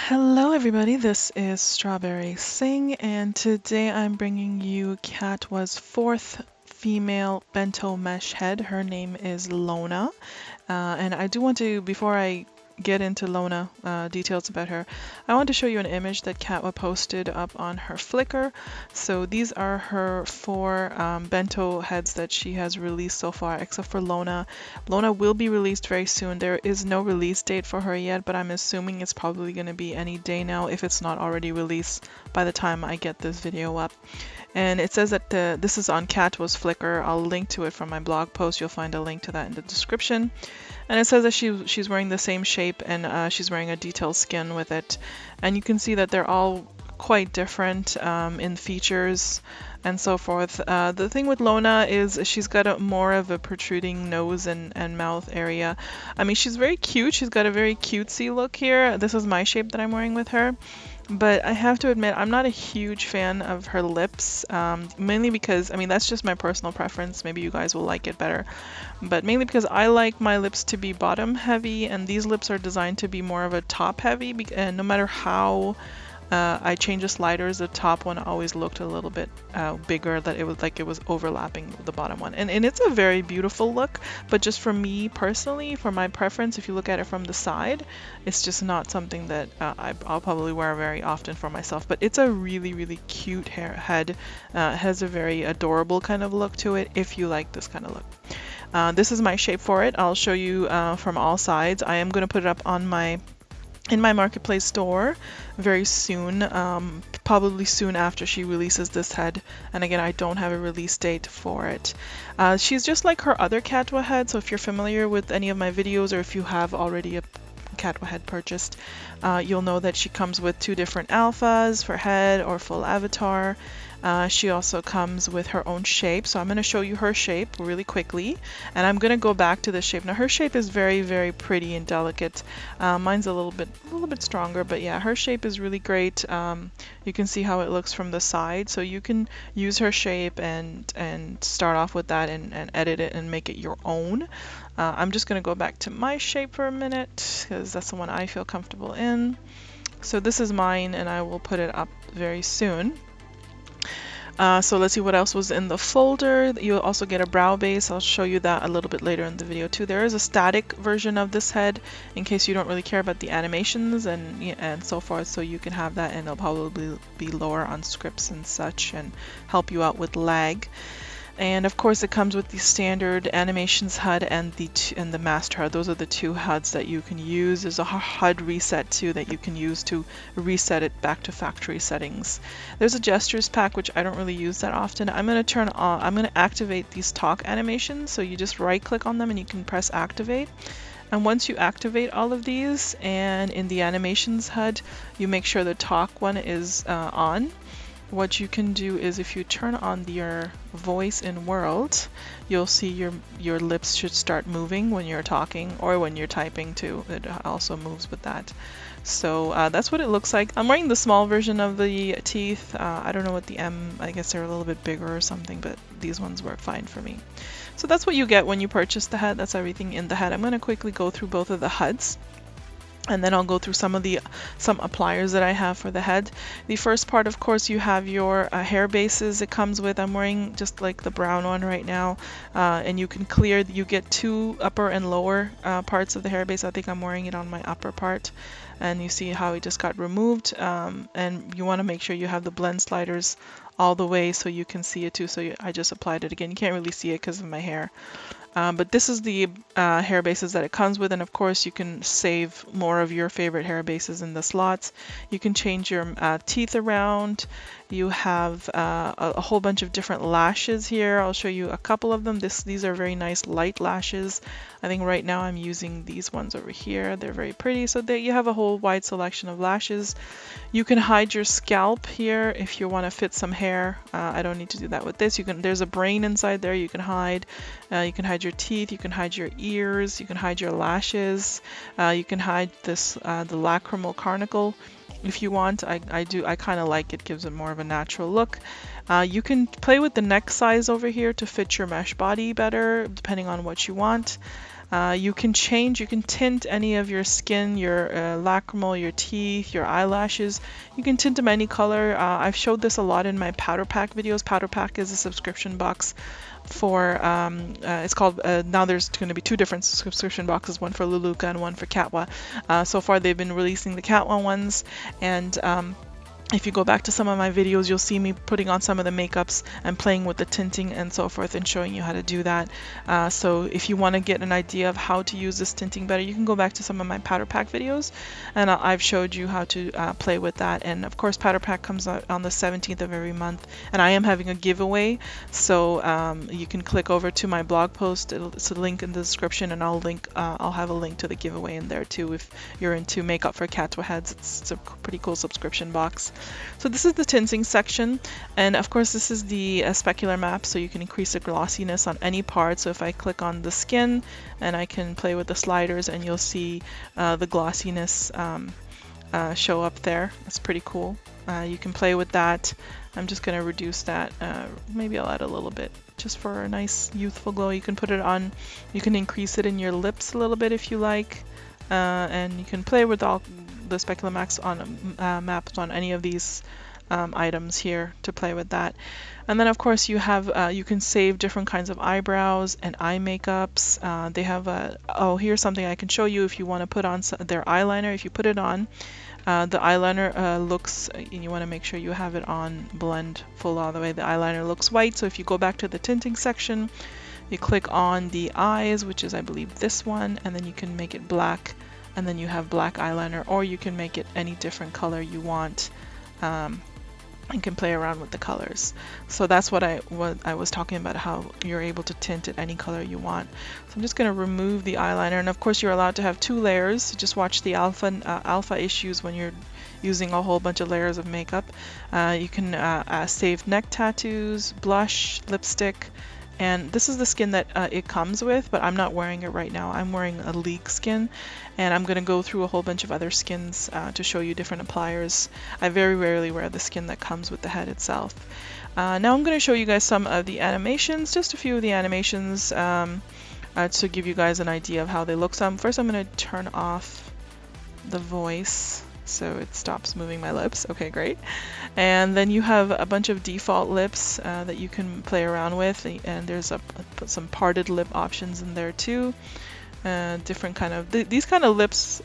Hello everybody, this is Strawberry Singh, and today I'm bringing you Catwa's fourth female bento mesh head. Her name is Lona, and I do want to, before I get into Lona, details about her, I want to show you an image that Catwa posted up on her Flickr. So these are her four bento heads that she has released so far, except for Lona. Lona will be released very soon. There is no release date for her yet, but I'm assuming it's probably going to be any day now if it's not already released by the time I get this video up. And it says that this is on Catwa's Flickr. I'll link to it from my blog post. You'll find a link to that in the description. And it says that she's wearing the same shape, and she's wearing a detailed skin with it. And you can see that they're all quite different in features and so forth. The thing with Lona is she's got a more of a protruding nose and mouth area. I mean, she's very cute. She's got a very cutesy look here. This is my shape that I'm wearing with her. But I have to admit, I'm not a huge fan of her lips, mainly because, I mean, that's just my personal preference. Maybe you guys will like it better. But mainly because I like my lips to be bottom heavy, and these lips are designed to be more of a top heavy, and no matter how I changed the sliders, the top one always looked a little bit bigger, that it was like it was overlapping the bottom one. And it's a very beautiful look, but just for me personally, for my preference, if you look at it from the side, it's just not something that I'll probably wear very often for myself. But it's a really, really cute head. It has a very adorable kind of look to it if you like this kind of look. This is my shape for it. I'll show you from all sides. I am going to put it up on in my marketplace store very soon, probably soon after she releases this head. And again, I don't have a release date for it. She's just like her other Catwa head, so if you're familiar with any of my videos, or if you have already a Catwa head purchased, you'll know that she comes with two different alphas for head or full avatar. She also comes with her own shape, so I'm going to show you her shape really quickly, and I'm going to go back to the shape. Now her shape is very, very pretty and delicate. Mine's a little bit stronger, but yeah, her shape is really great. You can see how it looks from the side, so you can use her shape and start off with that and edit it and make it your own. I'm just going to go back to my shape for a minute because that's the one I feel comfortable in. So this is mine, and I will put it up very soon. So let's see what else was in the folder. You'll also get a brow base. I'll show you that a little bit later in the video too. There is a static version of this head in case you don't really care about the animations and so forth, so you can have that, and it'll probably be lower on scripts and such and help you out with lag. And of course it comes with the standard animations HUD and the master HUD. Those are the two HUDs that you can use. There's a HUD reset too that you can use to reset it back to factory settings. There's a gestures pack, which I don't really use that often. I'm going to activate these talk animations. So you just right click on them and you can press activate. And once you activate all of these, and in the animations HUD, you make sure the talk one is on. What you can do is, if you turn on your voice in world, you'll see your lips should start moving when you're talking or when you're typing too. It also moves with that. So that's what it looks like. I'm wearing the small version of the teeth. I don't know what the I guess they're a little bit bigger or something, but these ones work fine for me. So that's what you get when you purchase the head. That's everything in the head. I'm going to quickly go through both of the HUDs, and then I'll go through some appliers that I have for the head. The first part, of course, you have your hair bases it comes with. I'm wearing just like the brown one right now, and you can clear. You get two upper and lower parts of the hair base. I think I'm wearing it on my upper part, and you see how it just got removed. And you want to make sure you have the blend sliders all the way so you can see it too. So I just applied it again. You can't really see it because of my hair. But this is the hair bases that it comes with, and of course you can save more of your favorite hair bases in the slots. You can change your teeth around. You have a whole bunch of different lashes here. I'll show you a couple of them. These are very nice light lashes. I think right now I'm using these ones over here. They're very pretty. So you have a whole wide selection of lashes. You can hide your scalp here if you want to fit some hair. I don't need to do that with this. There's a brain inside there you can hide. You can hide your teeth. You can hide your ears. You can hide your lashes. You can hide the lacrimal carnicle if you want. I kind of like it. Gives it more of a natural look. You can play with the neck size over here to fit your mesh body better, depending on what you want. You can change, you can tint any of your skin, your lacrimal, your teeth, your eyelashes. You can tint them any color. I've showed this a lot in my powder pack videos. Powder pack is a subscription box for it's called now there's going to be two different subscription boxes, one for Luluka and one for Catwa. So far they've been releasing the Catwa ones, and if you go back to some of my videos, you'll see me putting on some of the makeups and playing with the tinting and so forth and showing you how to do that. So if you want to get an idea of how to use this tinting better, you can go back to some of my powder pack videos, and I've showed you how to play with that. And of course, powder pack comes out on the 17th of every month, and I am having a giveaway, so you can click over to my blog post. It's a link in the description, and I'll have a link to the giveaway in there too if you're into makeup for Catwa heads. It's a pretty cool subscription box. So this is the tinting section, and of course this is the specular map, so you can increase the glossiness on any part. So if I click on the skin, and I can play with the sliders, and you'll see the glossiness show up there. That's pretty cool. You can play with that. I'm just going to reduce that. Maybe I'll add a little bit just for a nice youthful glow. You can put it on, you can increase it in your lips a little bit if you like, and you can play with all the specular maps on any of these items here to play with that. And then of course you have you can save different kinds of eyebrows and eye makeups. They have oh, here's something I can show you if you want to put on their eyeliner. If you put it on, the eyeliner looks, and you want to make sure you have it on blend full all the way. The eyeliner looks white, so if you go back to the tinting section, you click on the eyes, which is I believe this one, and then you can make it black, and then you have black eyeliner, or you can make it any different color you want, and can play around with the colors. So that's what I was talking about, how you're able to tint it any color you want. So I'm just going to remove the eyeliner, and of course you're allowed to have 2 layers. Just watch the alpha issues when you're using a whole bunch of layers of makeup. You can save neck tattoos, blush, lipstick. And this is the skin that it comes with, but I'm not wearing it right now. I'm wearing a leek skin, and I'm going to go through a whole bunch of other skins to show you different appliers. I very rarely wear the skin that comes with the head itself. Now I'm going to show you guys some of the animations, just a few of the animations to give you guys an idea of how they look. So first I'm going to turn off the voice so it stops moving my lips. Okay, great. And then you have a bunch of default lips that you can play around with, and there's some parted lip options in there too. Different kind of these kind of lips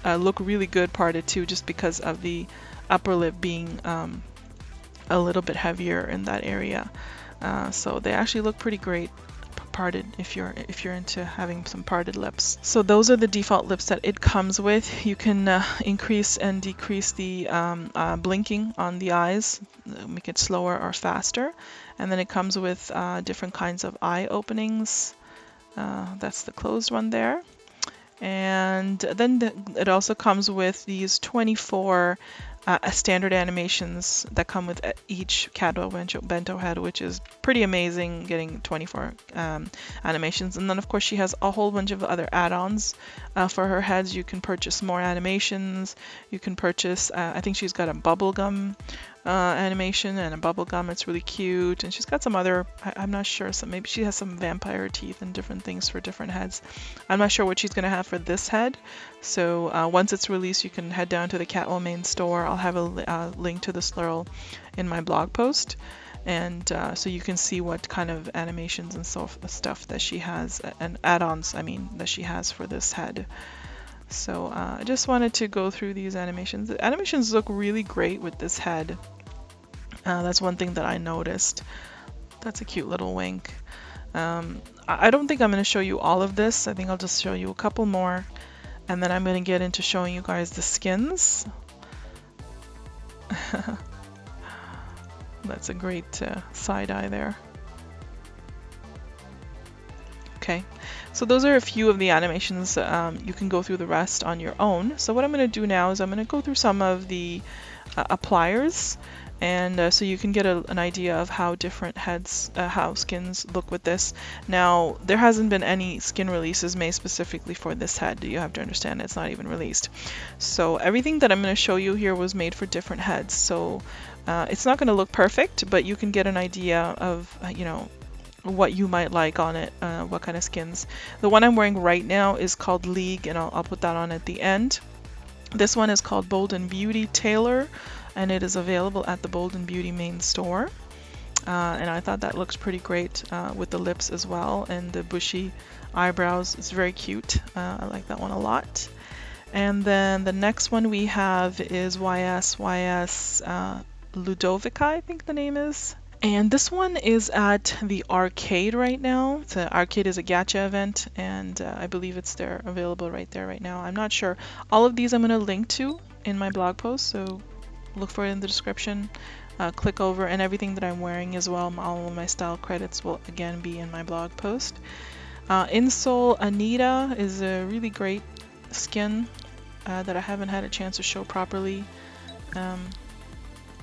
look really good parted too, just because of the upper lip being a little bit heavier in that area. So they actually look pretty great parted if you're into having some parted lips. So those are the default lips that it comes with. You can increase and decrease the blinking on the eyes, make it slower or faster, and then it comes with different kinds of eye openings. That's the closed one there. And then it also comes with these 24 standard animations that come with each Catwa Bento head, which is pretty amazing, getting 24 animations. And then of course she has a whole bunch of other add-ons for her heads. You can purchase more animations. You can purchase, I think she's got a bubblegum animation and a bubblegum. It's really cute. And she's got some other, I'm not sure, so maybe she has some vampire teeth and different things for different heads. I'm not sure what she's going to have for this head. So once it's released, you can head down to the Catwa main store. I'll have a link to the slurl in my blog post, and so you can see what kind of animations and stuff that she has, and add-ons, I mean, that she has for this head. So I just wanted to go through these animations. The animations look really great with this head. That's one thing that I noticed. That's a cute little wink. I don't think I'm going to show you all of this. I think I'll just show you a couple more, and then I'm going to get into showing you guys the skins. That's a great side eye there. Okay, so those are a few of the animations. You can go through the rest on your own. So what I'm going to do now is I'm going to go through some of the appliers, and so you can get an idea of how different heads, how skins look with this. Now, there hasn't been any skin releases made specifically for this head. You have to understand it's not even released. So everything that I'm going to show you here was made for different heads. So it's not going to look perfect, but you can get an idea of, you know, what you might like on it, what kind of skins. The one I'm wearing right now is called League, and I'll put that on at the end. This one is called Bold and Beauty Tailor, and it is available at the Bold and Beauty main store. And I thought that looks pretty great with the lips as well and the bushy eyebrows. It's very cute. I like that one a lot. And then the next one we have is YS Ludovica, I think the name is. And this one is at the arcade right now. The arcade is a gacha event, and I believe it's there available right there right now. I'm not sure. All of these I'm going to link to in my blog post, so look for it in the description. Click over, and everything that I'm wearing as well, all of my style credits will again be in my blog post. Insole Anita is a really great skin that I haven't had a chance to show properly.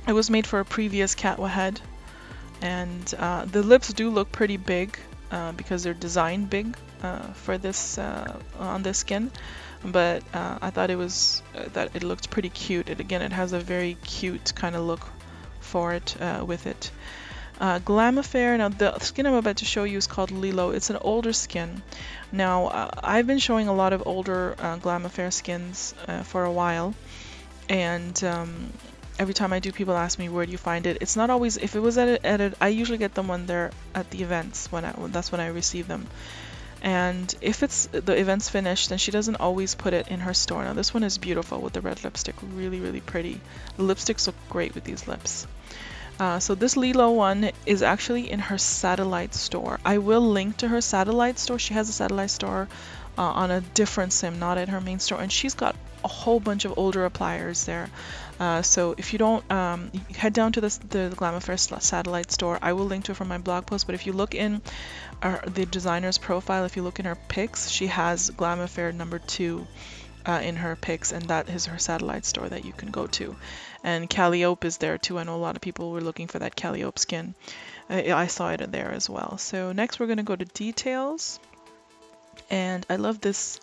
It was made for a previous Catwa head, and the lips do look pretty big because they're designed big for this on this skin. But I thought it was that it looked pretty cute. It has a very cute kind of look for it with it. Glamifair. Now the skin I'm about to show you is called Lilo. It's an older skin. Now I've been showing a lot of older Glamifair skins for a while, and every time I do, people ask me where do you find it. It's not always, if it was I usually get them when they're at the events, that's when I receive them. And if it's the event's finished, then she doesn't always put it in her store. Now this one is beautiful with the red lipstick, really, really pretty. The lipsticks look great with these lips. So this Lilo one is actually in her satellite store. I will link to her satellite store. She has a satellite store on a different sim, not at her main store, and she's got a whole bunch of older appliers there. So if you don't, head down to the Glamifair satellite store. I will link to it from my blog post, but if you look in the designer's profile, if you look in her pics, she has Glamifair #2 in her pics, and that is her satellite store that you can go to. And Calliope is there too. I know a lot of people were looking for that Calliope skin. I saw it there as well. So next we're going to go to details. And I love this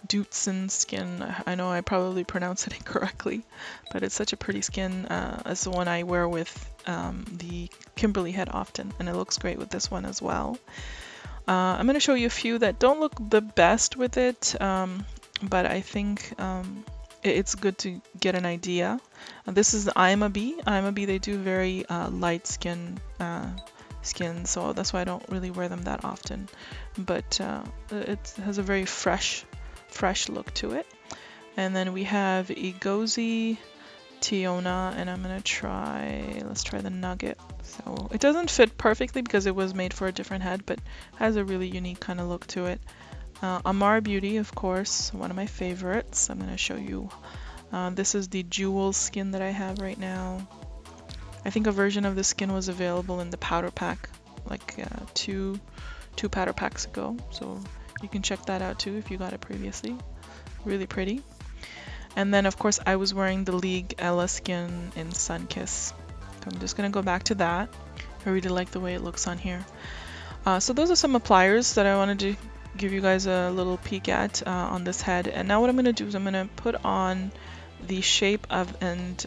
Dutzen skin. I know I probably pronounced it incorrectly, but it's such a pretty skin. It's the one I wear with the Kimberly head often, and it looks great with this one as well. I'm going to show you a few that don't look the best with it, but I think it's good to get an idea. This is the I'm a Bee. They do very light skin, so that's why I don't really wear them that often. But it has a very fresh look to it. And then we have Igozi Tiona, and I'm gonna let's try the Nugget. So it doesn't fit perfectly because it was made for a different head, but has a really unique kind of look to it. Amar Beauty, of course, one of my favorites. I'm gonna show you. This is the jewel skin that I have right now. I think a version of the skin was available in the powder pack, like two powder packs ago. So you can check that out too if you got it previously. Really pretty. And then of course I was wearing the League Ella skin in Sunkiss. So I'm just gonna go back to that. I really like the way it looks on here. So those are some appliers that I wanted to give you guys a little peek at on this head. And now what I'm gonna do is I'm gonna put on the shape of and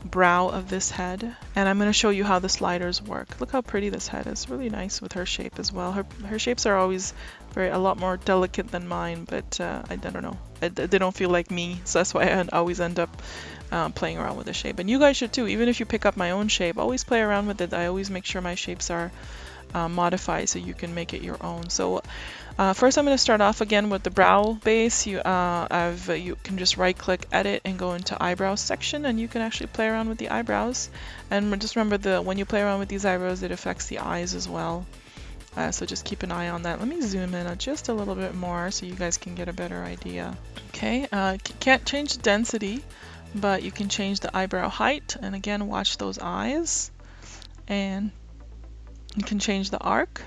brow of this head, and I'm going to show you how the sliders work. Look how pretty this head is. Really nice with her shape as well. Her shapes are always a lot more delicate than mine, but I don't know. They don't feel like me, so that's why I always end up playing around with the shape. And you guys should too. Even if you pick up my own shape, always play around with it. I always make sure my shapes are modified so you can make it your own. So first I'm going to start off again with the brow base. You can just right click edit and go into eyebrows section, and you can actually play around with the eyebrows. And just remember when you play around with these eyebrows, it affects the eyes as well. So just keep an eye on that. Let me zoom in just a little bit more so you guys can get a better idea. Okay, can't change the density, but you can change the eyebrow height. And again, watch those eyes. And you can change the arc.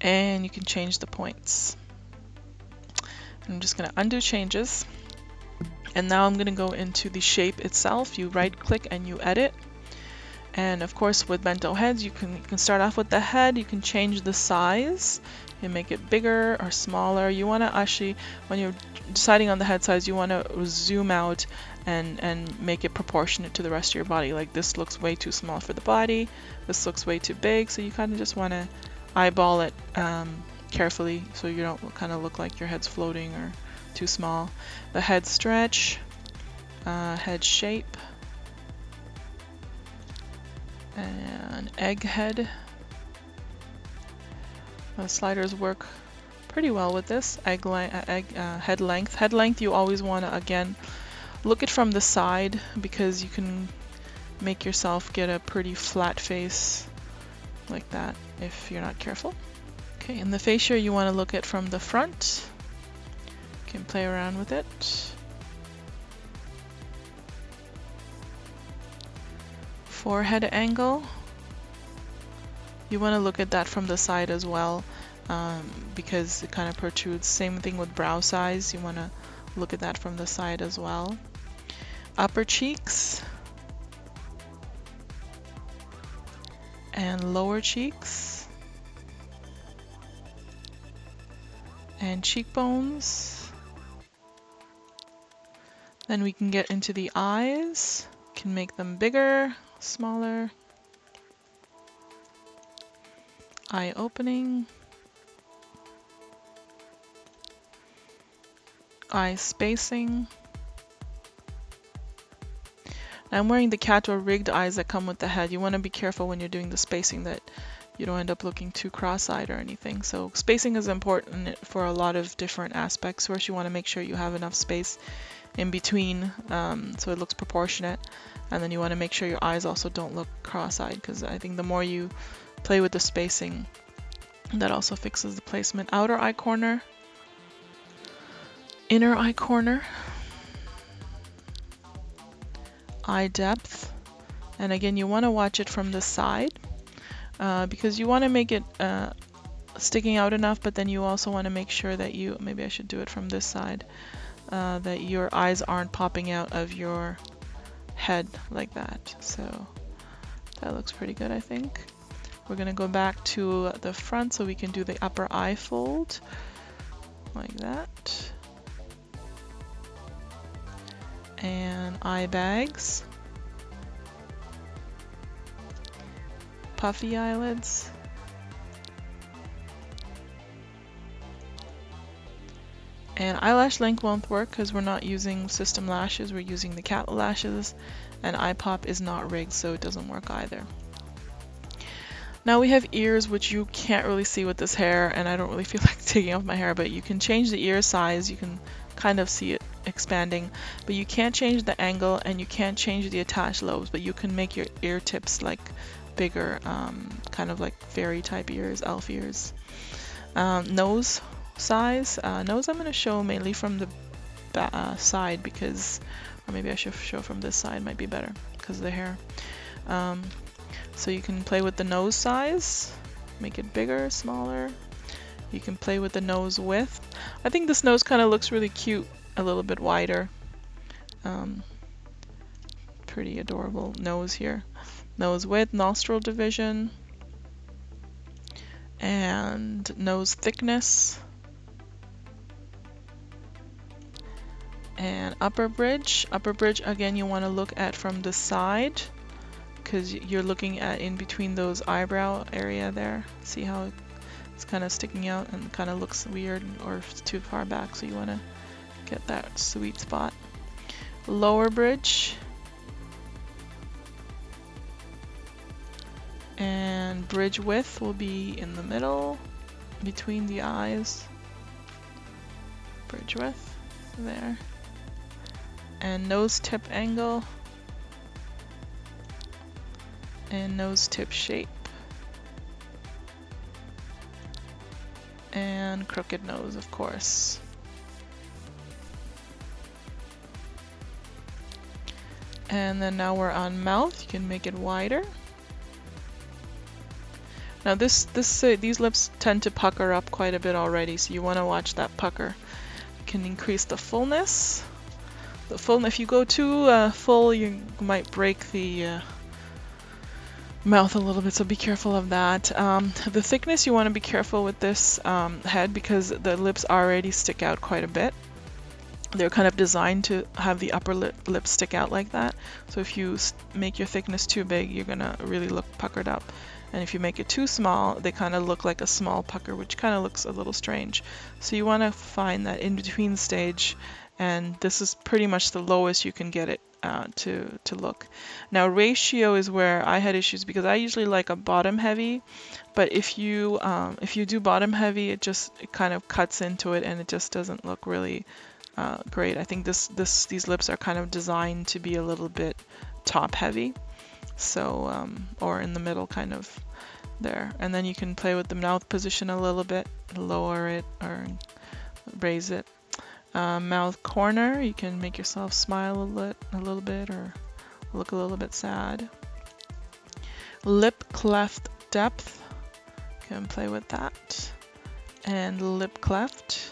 And you can change the points. I'm just going to undo changes. And now I'm going to go into the shape itself. You right click and you edit. And of course with bento heads, you can start off with the head, you can change the size and make it bigger or smaller. You want to actually, when you're deciding on the head size, you want to zoom out and make it proportionate to the rest of your body. Like this looks way too small for the body, this looks way too big, so you kind of just want to eyeball it carefully so you don't kind of look like your head's floating or too small. The head stretch, head shape, and egg head. The sliders work pretty well with this. Head length. Head length, you always want to, again, look it from the side because you can make yourself get a pretty flat face like that if you're not careful. Okay, and the fascia you want to look at from the front. You can play around with it. Forehead angle. You want to look at that from the side as well because it kind of protrudes. Same thing with brow size. You want to look at that from the side as well. Upper cheeks and lower cheeks and cheekbones. Then we can get into the eyes. Can make them bigger, smaller. Eye opening. Eye spacing. I'm wearing the Catwa rigged eyes that come with the head. You want to be careful when you're doing the spacing that you don't end up looking too cross-eyed or anything. So spacing is important for a lot of different aspects. First, you want to make sure you have enough space in between so it looks proportionate, and then you want to make sure your eyes also don't look cross-eyed, because I think the more you play with the spacing, that also fixes the placement. Outer eye corner, inner eye corner, eye depth, and again you want to watch it from the side because you want to make it sticking out enough, but then you also want to make sure that you, maybe I should do it from this side, that your eyes aren't popping out of your head like that. So that looks pretty good, I think. We're going to go back to the front so we can do the upper eye fold like that. And eye bags. Puffy eyelids. And eyelash length won't work because we're not using system lashes, we're using the Catwa lashes, and eye pop is not rigged, so it doesn't work either. Now we have ears, which you can't really see with this hair, and I don't really feel like taking off my hair, but you can change the ear size, you can kind of see it expanding, but you can't change the angle and you can't change the attached lobes, but you can make your ear tips like bigger, kind of like fairy type ears, elf ears. Nose size. Nose I'm going to show mainly from the side because, or maybe I should show from this side, might be better because of the hair. So you can play with the nose size, make it bigger, smaller. You can play with the nose width. I think this nose kind of looks really cute, a little bit wider. Pretty adorable nose here. Nose width, nostril division, and nose thickness. And upper bridge. Upper bridge, again, you want to look at from the side because you're looking at in between those eyebrow area there. See how it's kind of sticking out and kind of looks weird or too far back, so you want to get that sweet spot. Lower bridge. And bridge width will be in the middle between the eyes. Bridge width there. And nose tip angle. And nose tip shape. And crooked nose, of course. And then now we're on mouth. You can make it wider. Now these lips tend to pucker up quite a bit already, so you want to watch that pucker. You can increase the fullness. If you go too full, you might break the mouth a little bit, so be careful of that. The thickness, you want to be careful with this head because the lips already stick out quite a bit. They're kind of designed to have the upper lip stick out like that. So if you make your thickness too big, you're gonna really look puckered up. And if you make it too small, they kind of look like a small pucker, which kind of looks a little strange. So you want to find that in-between stage, and this is pretty much the lowest you can get it to look. Now ratio is where I had issues because I usually like a bottom heavy, but if you do bottom heavy, it kind of cuts into it and it just doesn't look really great. I think these lips are kind of designed to be a little bit top heavy, so or in the middle kind of there. And then you can play with the mouth position a little bit, lower it or raise it. Mouth corner, you can make yourself smile a little bit or look a little bit sad. Lip cleft depth, you can play with that. And lip cleft.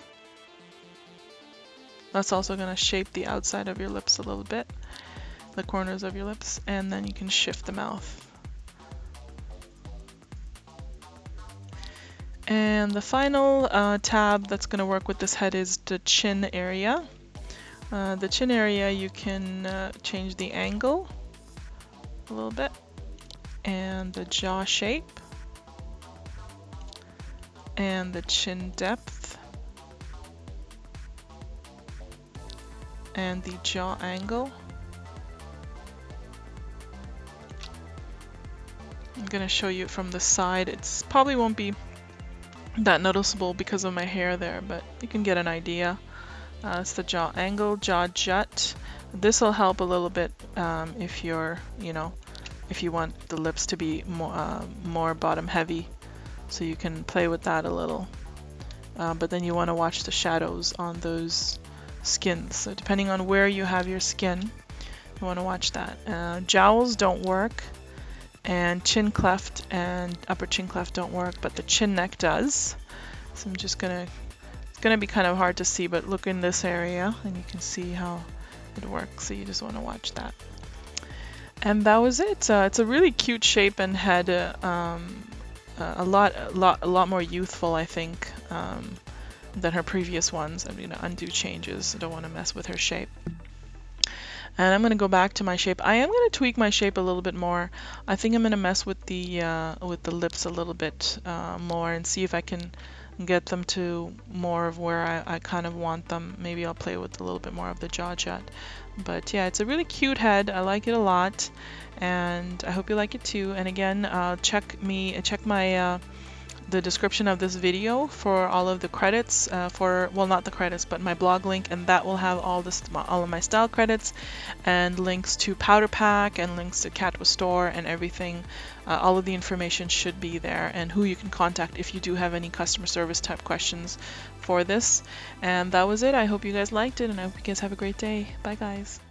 That's also going to shape the outside of your lips a little bit, the corners of your lips, and then you can shift the mouth. And the final tab that's going to work with this head is the chin area. The chin area, you can change the angle a little bit, and the jaw shape, and the chin depth, and the jaw angle. I'm going to show you from the side. It's probably won't be that noticeable because of my hair there, but you can get an idea. It's the jaw angle, jaw jut. This will help a little bit if you're, if you want the lips to be more bottom heavy, so you can play with that a little. But then you want to watch the shadows on those skins. So depending on where you have your skin, you want to watch that. Jowls don't work, and chin cleft and upper chin cleft don't work, but the chin neck does. So I'm just gonna, it's gonna be kind of hard to see, but look in this area and you can see how it works. So you just want to watch that. And that was it. It's a really cute shape and head, a lot more youthful, I think, than her previous ones. I'm gonna undo changes. I don't want to mess with her shape. And I'm going to go back to my shape. I am going to tweak my shape a little bit more. I think I'm going to mess with the lips a little bit more and see if I can get them to more of where I kind of want them. Maybe I'll play with a little bit more of the jaw jut. But yeah, it's a really cute head. I like it a lot, and I hope you like it too. And again, check my the description of this video for all of the credits well, not the credits, but my blog link, and that will have all of my style credits and links to Powder Pack and links to Catwa Store and everything. All of the information should be there, and who you can contact if you do have any customer service type questions for this. And that was it. I hope you guys liked it, and I hope you guys have a great day. Bye guys.